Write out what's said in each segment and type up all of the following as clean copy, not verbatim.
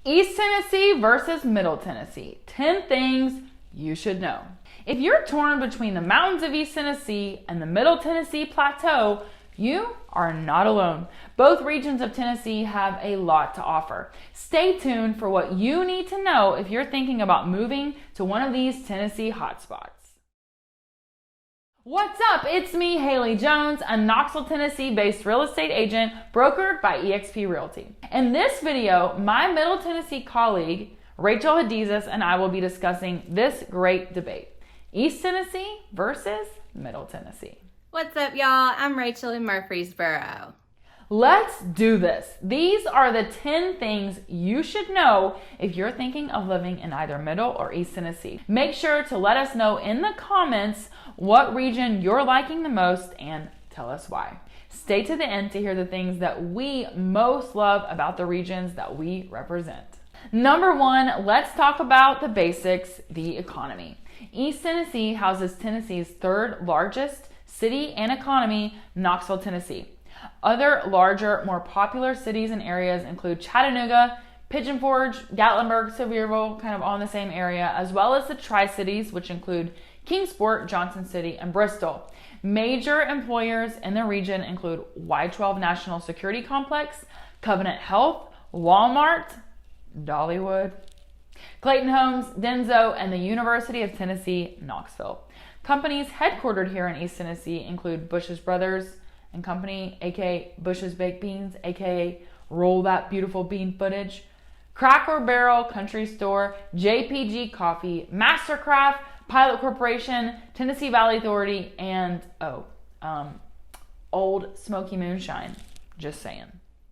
East Tennessee versus Middle Tennessee. 10 things you should know. If you're torn between the mountains of East Tennessee and the Middle Tennessee Plateau, you are not alone. Both regions of Tennessee have a lot to offer. Stay tuned for what you need to know if you're thinking about moving to one of these Tennessee hotspots. What's up? It's me, Haley Jones, a Knoxville, Tennessee-based real estate agent brokered by eXp Realty. In this video, my Middle Tennessee colleague, Rachal Hadidsaz, and I will be discussing this great debate: East Tennessee versus Middle Tennessee. What's up, y'all? I'm Rachel in Murfreesboro. Let's do this. These are the 10 things you should know if you're thinking of living in either Middle or East Tennessee. Make sure to let us know in the comments what region you're liking the most and tell us why. Stay to the end to hear the things that we most love about the regions that we represent. Number 1, let's talk about the basics, the economy. East Tennessee houses Tennessee's third largest city and economy, Knoxville, Tennessee. Other larger, more popular cities and areas include Chattanooga, Pigeon Forge, Gatlinburg, Sevierville, kind of all in the same area, as well as the Tri-Cities, which include Kingsport, Johnson City, and Bristol. Major employers in the region include Y-12 National Security Complex, Covenant Health, Walmart, Dollywood, Clayton Homes, Denso, and the University of Tennessee, Knoxville. Companies headquartered here in East Tennessee include Bush's Brothers and Company, aka Bush's Baked Beans, aka Roll That Beautiful Bean Footage, Cracker Barrel Country Store, JPG Coffee, Mastercraft, Pilot Corporation, Tennessee Valley Authority, and Old Smoky Moonshine. Just saying.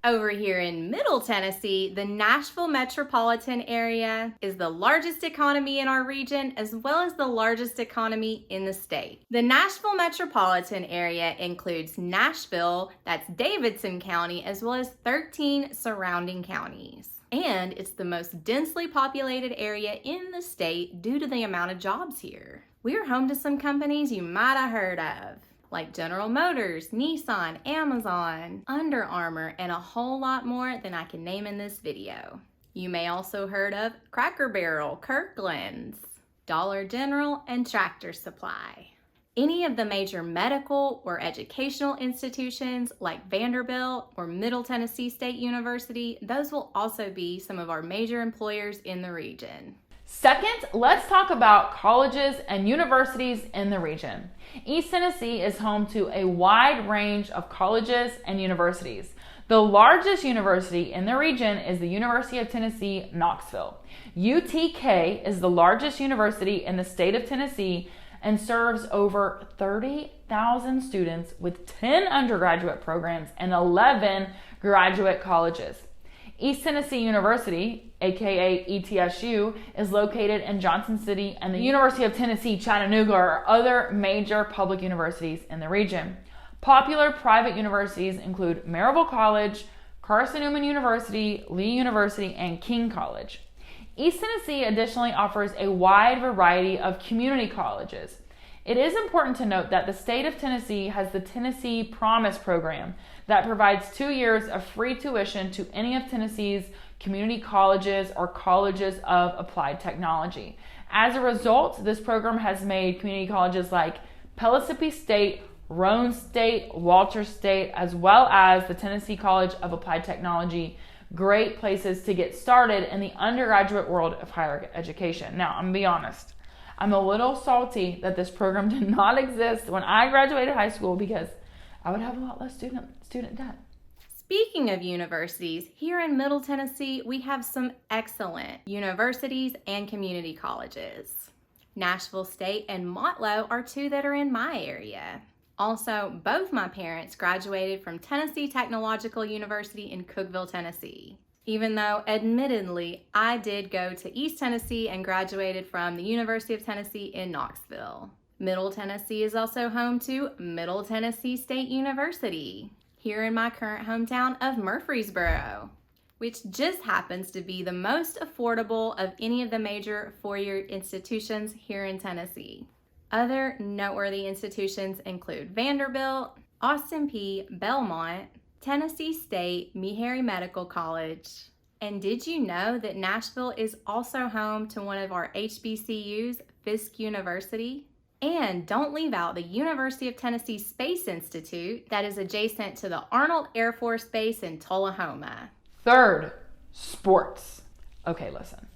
Over here in Middle Tennessee, the Nashville metropolitan area is the largest economy in our region, as well as the largest economy in the state. The Nashville metropolitan area includes Nashville, that's Davidson County, as well as 13 surrounding counties. And it's the most densely populated area in the state due to the amount of jobs here. We're home to some companies you might have heard of, like General Motors, Nissan, Amazon, Under Armour, and a whole lot more than I can name in this video. You may also heard of Cracker Barrel, Kirkland's, Dollar General, and Tractor Supply. Any of the major medical or educational institutions like Vanderbilt or Middle Tennessee State University, those will also be some of our major employers in the region. Second, let's talk about colleges and universities in the region. East Tennessee is home to a wide range of colleges and universities. The largest university in the region is the University of Tennessee, Knoxville. UTK is the largest university in the state of Tennessee and serves over 30,000 students with 10 undergraduate programs and 11 graduate colleges. East Tennessee University, aka ETSU, is located in Johnson City, and the University of Tennessee, Chattanooga are other major public universities in the region. Popular private universities include Maryville College, Carson-Newman University, Lee University, and King College. East Tennessee additionally offers a wide variety of community colleges. It is important to note that the state of Tennessee has the Tennessee Promise program that provides 2 years of free tuition to any of Tennessee's community colleges or colleges of applied technology. As a result, this program has made community colleges like Pellissippi State, Roane State, Walter State, as well as the Tennessee College of Applied Technology great places to get started in the undergraduate world of higher education. Now, I'm gonna be honest. I'm a little salty that this program did not exist when I graduated high school because I would have a lot less student debt. Speaking of universities, here in Middle Tennessee, we have some excellent universities and community colleges. Nashville State and Motlow are two that are in my area. Also, both my parents graduated from Tennessee Technological University in Cookeville, Tennessee. Even though, admittedly, I did go to East Tennessee and graduated from the University of Tennessee in Knoxville. Middle Tennessee is also home to Middle Tennessee State University, here in my current hometown of Murfreesboro, which just happens to be the most affordable of any of the major four-year institutions here in Tennessee. Other noteworthy institutions include Vanderbilt, Austin Peay, Belmont, Tennessee State, Meharry Medical College, And did you know that Nashville is also home to one of our HBCUs, Fisk University? And don't leave out the University of Tennessee Space Institute that is adjacent to the Arnold Air Force Base in Tullahoma. Third, sports. Okay, listen,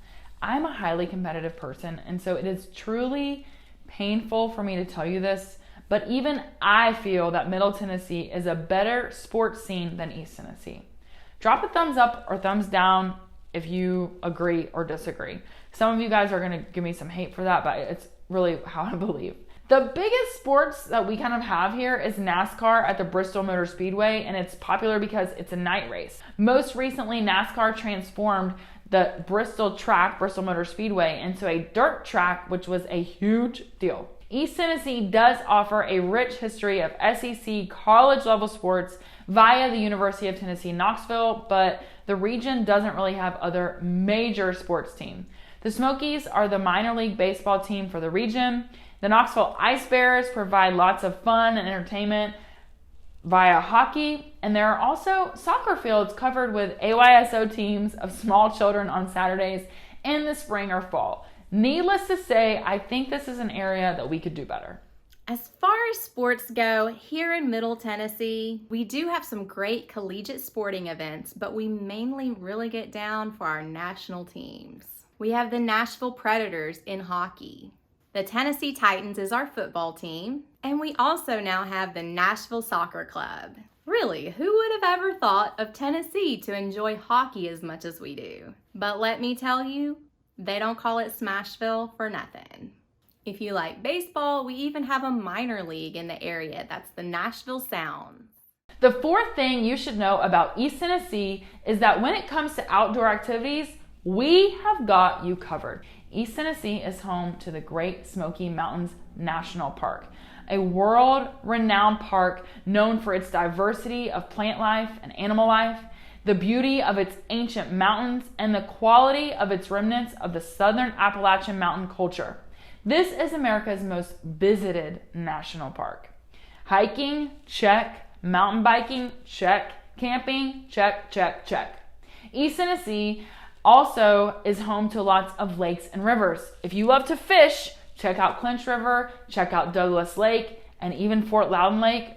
I'm a highly competitive person, and so it is truly painful for me to tell you this, but even I feel that Middle Tennessee is a better sports scene than East Tennessee. Drop a thumbs up or thumbs down if you agree or disagree. Some of you guys are going to give me some hate for that, but it's really how I believe. The biggest sports that we kind of have here is NASCAR at the Bristol Motor Speedway, and it's popular because it's a night race. Most recently, NASCAR transformed the Bristol track, Bristol Motor Speedway, into a dirt track, which was a huge deal. East Tennessee does offer a rich history of SEC college level sports via the University of Tennessee, Knoxville, but the region doesn't really have other major sports teams. The Smokies are the minor league baseball team for the region. The Knoxville Ice Bears provide lots of fun and entertainment via hockey, and there are also soccer fields covered with AYSO teams of small children on Saturdays in the spring or fall. Needless to say, I think this is an area that we could do better. As far as sports go, here in Middle Tennessee, we do have some great collegiate sporting events, but we mainly really get down for our national teams. We have the Nashville Predators in hockey. The Tennessee Titans is our football team, and we also now have the Nashville Soccer Club. Really, who would have ever thought of Tennessee to enjoy hockey as much as we do? But let me tell you, they don't call it Smashville for nothing. If you like baseball, we even have a minor league in the area. That's the Nashville Sounds. The fourth thing you should know about East Tennessee is that when it comes to outdoor activities, we have got you covered. East Tennessee is home to the Great Smoky Mountains National Park, a world-renowned park known for its diversity of plant life and animal life, the beauty of its ancient mountains, and the quality of its remnants of the Southern Appalachian mountain culture. This is America's most visited national park. Hiking, check. Mountain biking, check. Camping, check, check, check. East Tennessee also is home to lots of lakes and rivers. If you love to fish, check out Clinch River, check out Douglas Lake, and even Fort Loudon Lake,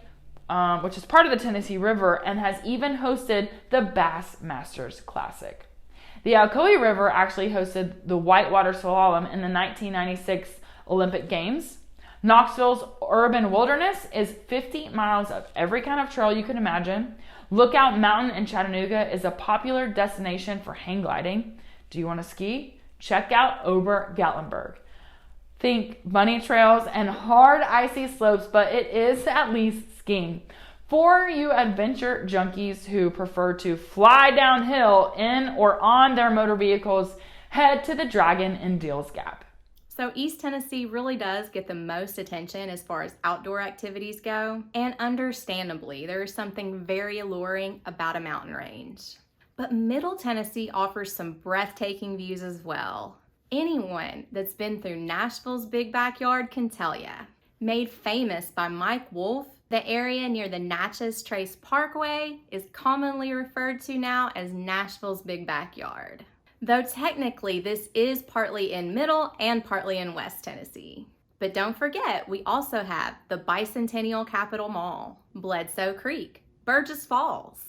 which is part of the Tennessee River and has even hosted the Bass Masters Classic. The Alcoa River actually hosted the whitewater slalom in the 1996 Olympic Games. Knoxville's urban wilderness is 50 miles of every kind of trail you can imagine. Lookout Mountain in Chattanooga is a popular destination for hang gliding. Do you want to ski? Check out Ober-Gatlinburg. Think bunny trails and hard icy slopes, but it is at least skiing. For you adventure junkies who prefer to fly downhill in or on their motor vehicles, head to the Dragon in Deals Gap. So East Tennessee really does get the most attention as far as outdoor activities go, and understandably, there is something very alluring about a mountain range. But Middle Tennessee offers some breathtaking views as well. Anyone that's been through Nashville's big backyard can tell ya. Made famous by Mike Wolfe, the area near the Natchez Trace Parkway is commonly referred to now as Nashville's big backyard. Though technically this is partly in Middle and partly in West Tennessee. But don't forget, we also have the Bicentennial Capitol Mall, Bledsoe Creek, Burgess Falls,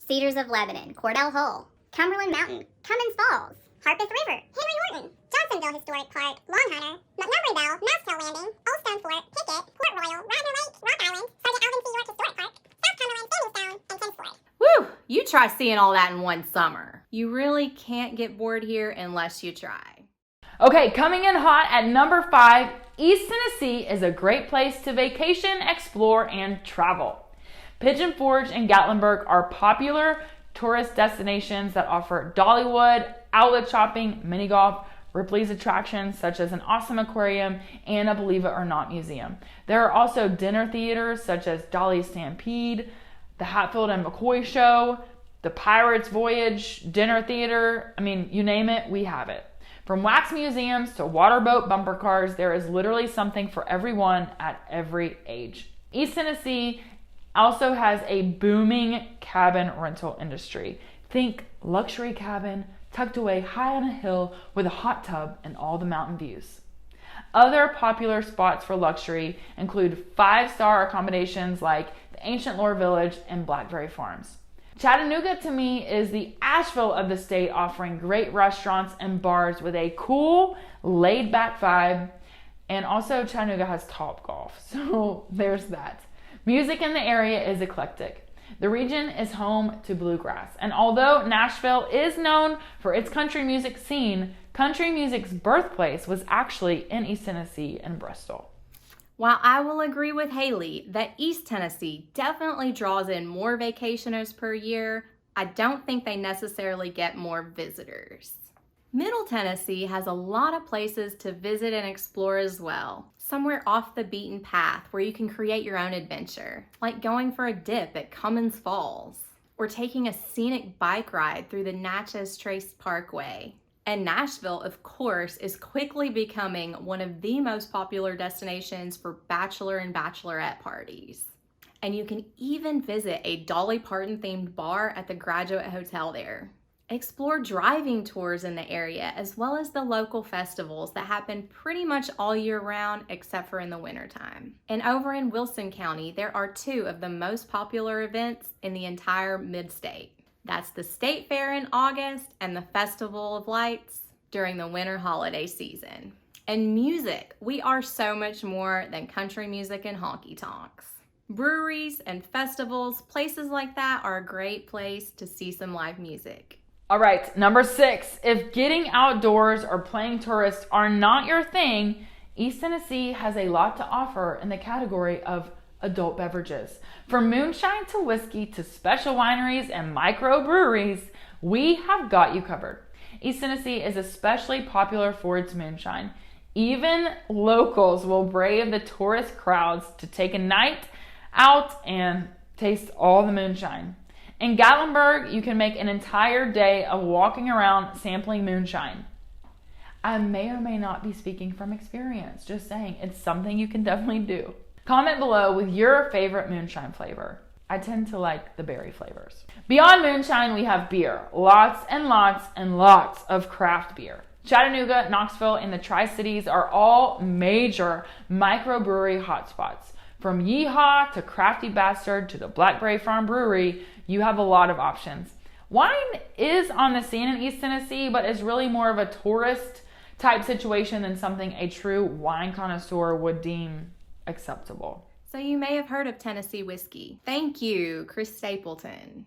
Cedars of Lebanon, Cordell Hull, Cumberland Mountain, Cummins Falls, Harpeth River, Henry Horton, Johnsonville Historic Park, Long Hunter, Montgomery Bell, Mousetail Landing, Old Stone Fort, Pickett, Port Royal, Radnor Lake, Rock Island, Sergeant Alvin C. York Historic Park, South Cumberland, Standing Stone, and Kentsport. Woo! You try seeing all that in one summer. You really can't get bored here unless you try. Okay, coming in hot at number 5, East Tennessee is a great place to vacation, explore, and travel. Pigeon Forge and Gatlinburg are popular tourist destinations that offer Dollywood, outlet shopping, mini golf, Ripley's attractions such as an awesome aquarium, and a Believe It or Not museum. There are also dinner theaters such as Dolly's Stampede, the Hatfield and McCoy Show, the Pirates Voyage Dinner Theater. I mean, you name it, we have it. From wax museums to waterboat bumper cars, there is literally something for everyone at every age. East Tennessee also has a booming cabin rental industry. Think luxury cabin, tucked away high on a hill with a hot tub and all the mountain views. Other popular spots for luxury include 5-star accommodations like the Ancient Lore Village and Blackberry Farms. Chattanooga, to me, is the Asheville of the state, offering great restaurants and bars with a cool, laid-back vibe. And also, Chattanooga has Topgolf, so there's that. Music in the area is eclectic. The region is home to bluegrass, and although Nashville is known for its country music scene, country music's birthplace was actually in East Tennessee and Bristol. While I will agree with Haley that East Tennessee definitely draws in more vacationers per year, I don't think they necessarily get more visitors. Middle Tennessee has a lot of places to visit and explore as well. Somewhere off the beaten path where you can create your own adventure, like going for a dip at Cummins Falls, or taking a scenic bike ride through the Natchez Trace Parkway. And Nashville, of course, is quickly becoming one of the most popular destinations for bachelor and bachelorette parties. And you can even visit a Dolly Parton themed bar at the Graduate Hotel there. Explore driving tours in the area, as well as the local festivals that happen pretty much all year round except for in the wintertime. And over in Wilson County, there are 2 of the most popular events in the entire mid-state. That's the State Fair in August and the Festival of Lights during the winter holiday season. And music, we are so much more than country music and honky tonks. Breweries and festivals, places like that are a great place to see some live music. All right, number 6, if getting outdoors or playing tourist are not your thing, East Tennessee has a lot to offer in the category of adult beverages. From moonshine to whiskey to special wineries and microbreweries, we have got you covered. East Tennessee is especially popular for its moonshine. Even locals will brave the tourist crowds to take a night out and taste all the moonshine. In Gatlinburg, you can make an entire day of walking around sampling moonshine. I may or may not be speaking from experience, just saying it's something you can definitely do. Comment below with your favorite moonshine flavor. I tend to like the berry flavors. Beyond moonshine, we have beer. Lots and lots and lots of craft beer. Chattanooga, Knoxville, and the Tri-Cities are all major microbrewery hotspots. From Yeehaw to Crafty Bastard to the Blackberry Farm Brewery, you have a lot of options. Wine is on the scene in East Tennessee, but is really more of a tourist type situation than something a true wine connoisseur would deem acceptable. So you may have heard of Tennessee whiskey. Thank you, Chris Stapleton.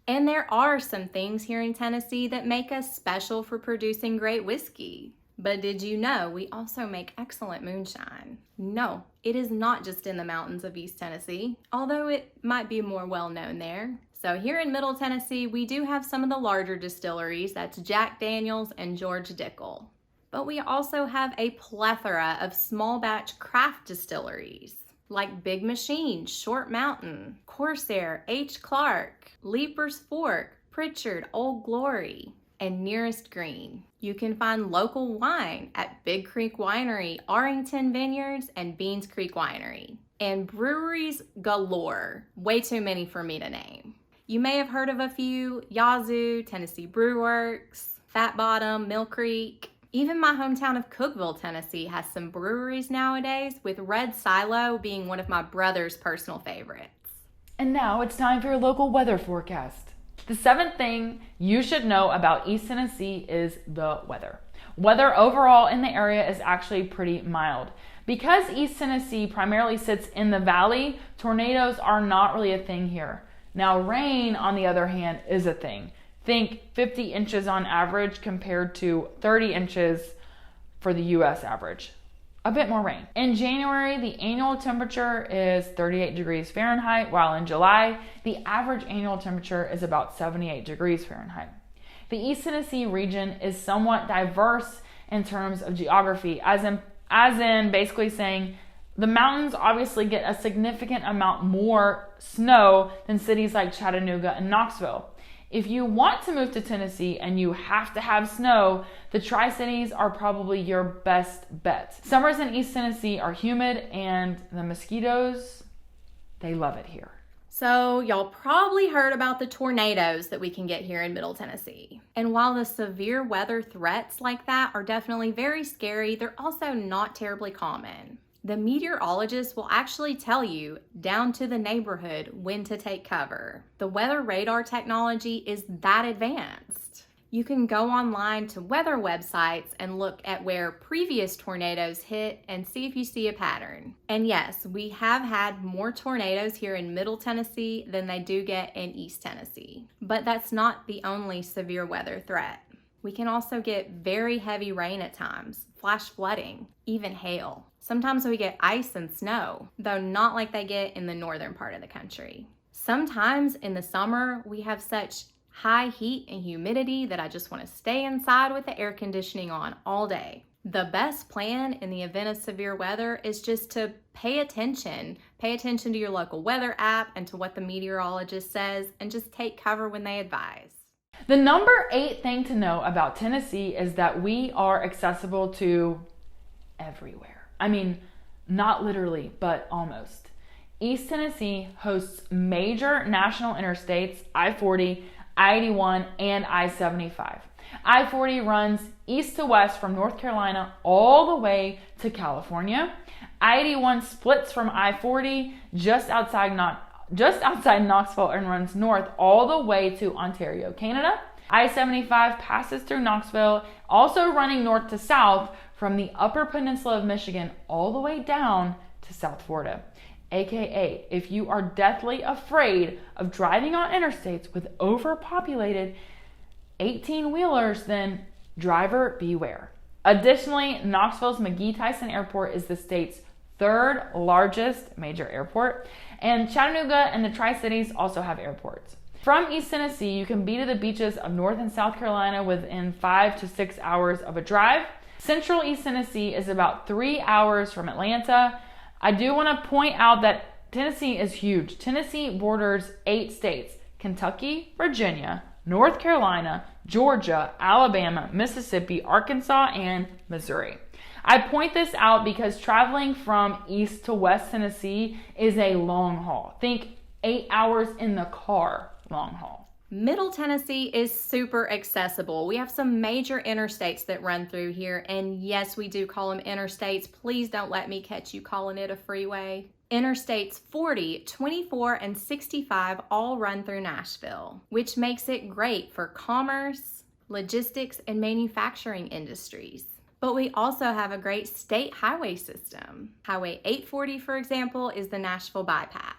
And there are some things here in Tennessee that make us special for producing great whiskey. But did you know we also make excellent moonshine? No, it is not just in the mountains of East Tennessee, although it might be more well known there. So here in Middle Tennessee, we do have some of the larger distilleries. That's Jack Daniel's and George Dickel. But we also have a plethora of small batch craft distilleries like Big Machine, Short Mountain, Corsair, H. Clark, Leaper's Fork, Pritchard, Old Glory, and Nearest Green. You can find local wine at Big Creek Winery, Arrington Vineyards, and Beans Creek Winery. And breweries galore, way too many for me to name. You may have heard of a few: Yazoo, Tennessee Brew Works, Fat Bottom, Mill Creek. Even my hometown of Cookeville, Tennessee has some breweries nowadays, with Red Silo being one of my brother's personal favorites. And now it's time for your local weather forecast. The 7th thing you should know about East Tennessee is the weather. Weather overall in the area is actually pretty mild. Because East Tennessee primarily sits in the valley, tornadoes are not really a thing here. Now, rain, on the other hand, is a thing. Think 50 inches on average compared to 30 inches for the US average. A bit more rain. In January, the annual temperature is 38 degrees Fahrenheit, while in July, the average annual temperature is about 78 degrees Fahrenheit. The East Tennessee region is somewhat diverse in terms of geography, as in basically saying the mountains obviously get a significant amount more snow than cities like Chattanooga and Knoxville. If you want to move to Tennessee and you have to have snow, the Tri-Cities are probably your best bet. Summers in East Tennessee are humid, and the mosquitoes, they love it here. So y'all probably heard about the tornadoes that we can get here in Middle Tennessee. And while the severe weather threats like that are definitely very scary, they're also not terribly common. The meteorologist will actually tell you down to the neighborhood when to take cover. The weather radar technology is that advanced. You can go online to weather websites and look at where previous tornadoes hit and see if you see a pattern. And yes, we have had more tornadoes here in Middle Tennessee than they do get in East Tennessee. But that's not the only severe weather threat. We can also get very heavy rain at times, flash flooding, even hail. Sometimes we get ice and snow, though not like they get in the northern part of the country. Sometimes in the summer, we have such high heat and humidity that I just want to stay inside with the air conditioning on all day. The best plan in the event of severe weather is just to pay attention. Pay attention to your local weather app and to what the meteorologist says, and just take cover when they advise. The number 8 thing to know about Tennessee is that we are accessible to everywhere. I mean, not literally, but almost. East Tennessee hosts major national interstates, I-40, I-81, and I-75. I-40 runs east to west from North Carolina all the way to California. I-81 splits from I-40 just outside Knoxville and runs north all the way to Ontario, Canada. I-75 passes through Knoxville, also running north to south from the Upper Peninsula of Michigan all the way down to South Florida. AKA, if you are deathly afraid of driving on interstates with overpopulated 18-wheelers, then driver beware. Additionally, Knoxville's McGee-Tyson Airport is the state's 3rd largest major airport, and Chattanooga and the Tri-Cities also have airports. From East Tennessee, you can be to the beaches of North and South Carolina within 5 to 6 hours of a drive. Central East Tennessee is about 3 hours from Atlanta. I do want to point out that Tennessee is huge. Tennessee borders 8 states: Kentucky, Virginia, North Carolina, Georgia, Alabama, Mississippi, Arkansas, and Missouri. I point this out because traveling from East to West Tennessee is a long haul. Think 8 hours in the car long haul. Middle Tennessee is super accessible. We have some major interstates that run through here, and yes, we do call them interstates. Please don't let me catch you calling it a freeway. Interstates 40, 24, and 65 all run through Nashville, which makes it great for commerce, logistics, and manufacturing industries. But we also have a great state highway system. Highway 840, for example, is the Nashville bypass.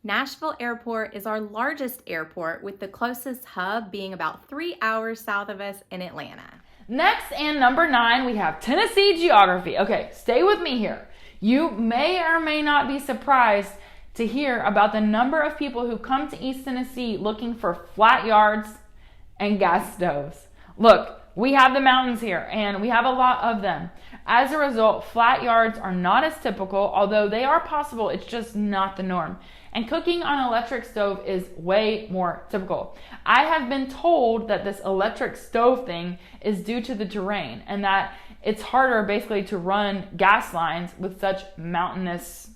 Nashville Airport is our largest airport, with the closest hub being about 3 hours south of us in Atlanta. Next, and number 9, we have Tennessee geography. Okay, stay with me here. You may or may not be surprised to hear about the number of people who come to East Tennessee looking for flat yards and gas stoves. Look, we have the mountains here, and we have a lot of them. As a result, flat yards are not as typical, although they are possible. It's just not the norm. And cooking on an electric stove is way more typical. I have been told that this electric stove thing is due to the terrain, and that it's harder basically to run gas lines with such mountainous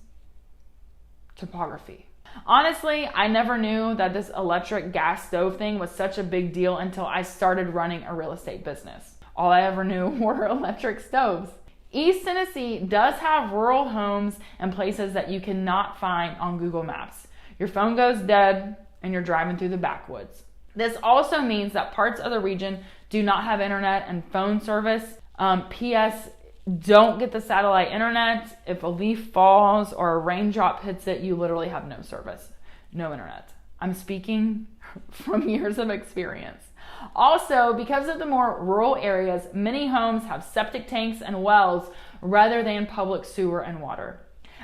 topography. Honestly, I never knew that this electric gas stove thing was such a big deal until I started running a real estate business. All I ever knew were electric stoves. East Tennessee does have rural homes and places that you cannot find on Google Maps. Your phone goes dead and you're driving through the backwoods. This also means that parts of the region do not have internet and phone service. P.S. Don't get the satellite internet. If a leaf falls or a raindrop hits it, you literally have no service, no internet. I'm speaking from years of experience. Also, because of the more rural areas, many homes have septic tanks and wells rather than public sewer and water.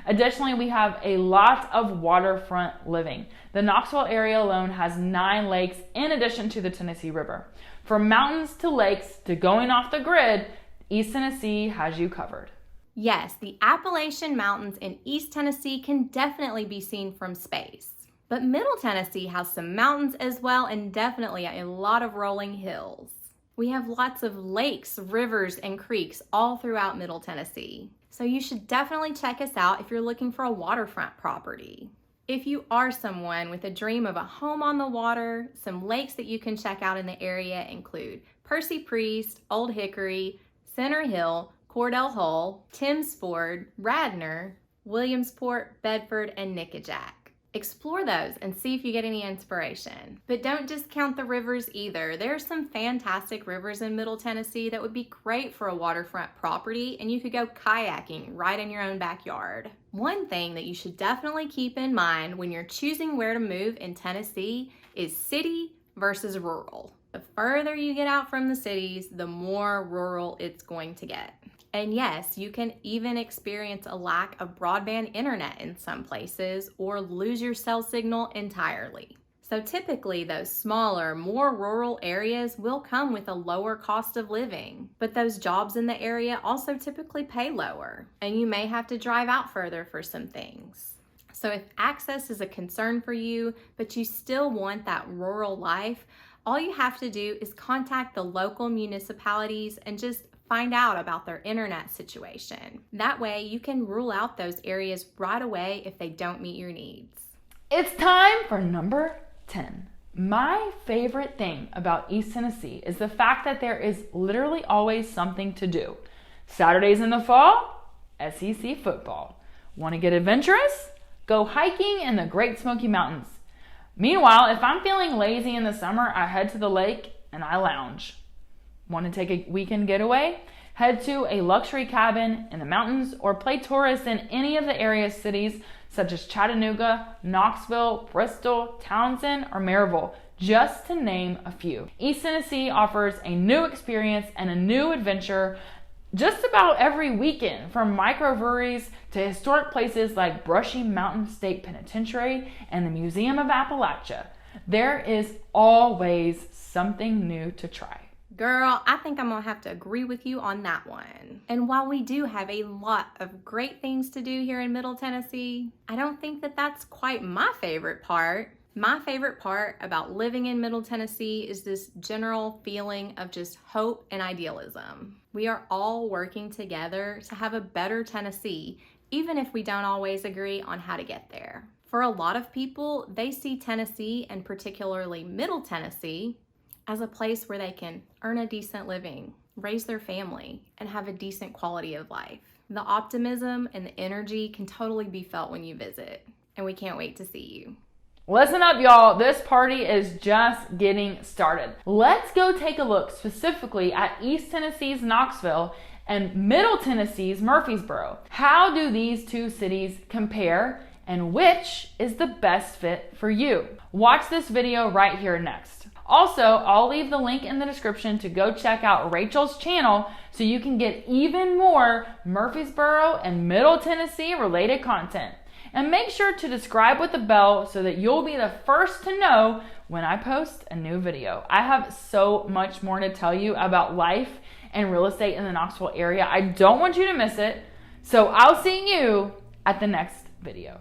Additionally, we have a lot of waterfront living. The Knoxville area alone has 9 lakes in addition to the Tennessee River. From mountains to lakes to going off the grid, East Tennessee has you covered. Yes, the Appalachian Mountains in East Tennessee can definitely be seen from space. But Middle Tennessee has some mountains as well, and definitely a lot of rolling hills. We have lots of lakes, rivers, and creeks all throughout Middle Tennessee. So you should definitely check us out if you're looking for a waterfront property. If you are someone with a dream of a home on the water, some lakes that you can check out in the area include Percy Priest, Old Hickory, Center Hill, Cordell Hull, Timms Ford, Radnor, Williamsport, Bedford, and Nickajack. Explore those and see if you get any inspiration. But don't discount the rivers either. There are some fantastic rivers in Middle Tennessee that would be great for a waterfront property, and you could go kayaking right in your own backyard. One thing that you should definitely keep in mind when you're choosing where to move in Tennessee is city versus rural. The further you get out from the cities, the more rural it's going to get. And yes, you can even experience a lack of broadband internet in some places or lose your cell signal entirely. So typically those smaller, more rural areas will come with a lower cost of living, but those jobs in the area also typically pay lower, and you may have to drive out further for some things. So if access is a concern for you, but you still want that rural life, all you have to do is contact the local municipalities and just find out about their internet situation. That way you can rule out those areas right away if they don't meet your needs. It's time for number 10. My favorite thing about East Tennessee is the fact that there is literally always something to do. Saturdays in the fall, SEC football. Want to get adventurous? Go hiking in the Great Smoky Mountains. Meanwhile, if I'm feeling lazy in the summer, I head to the lake and I lounge. Want to take a weekend getaway? Head to a luxury cabin in the mountains or play tourist in any of the area cities such as Chattanooga, Knoxville, Bristol, Townsend, or Maryville, just to name a few. East Tennessee offers a new experience and a new adventure just about every weekend, from microbreweries to historic places like Brushy Mountain State Penitentiary and the Museum of Appalachia. There is always something new to try. Girl, I think I'm gonna have to agree with you on that one. And while we do have a lot of great things to do here in Middle Tennessee, I don't think that that's quite my favorite part. My favorite part about living in Middle Tennessee is this general feeling of just hope and idealism. We are all working together to have a better Tennessee, even if we don't always agree on how to get there. For a lot of people, they see Tennessee, and particularly Middle Tennessee, as a place where they can earn a decent living, raise their family, and have a decent quality of life. The optimism and the energy can totally be felt when you visit, and we can't wait to see you. Listen up, y'all. This party is just getting started. Let's go take a look specifically at East Tennessee's Knoxville and Middle Tennessee's Murfreesboro. How do these two cities compare, and which is the best fit for you? Watch this video right here next. Also, I'll leave the link in the description to go check out Rachel's channel so you can get even more Murfreesboro and Middle Tennessee related content. And make sure to subscribe with the bell so that you'll be the first to know when I post a new video. I have so much more to tell you about life and real estate in the Knoxville area. I don't want you to miss it. So I'll see you at the next video.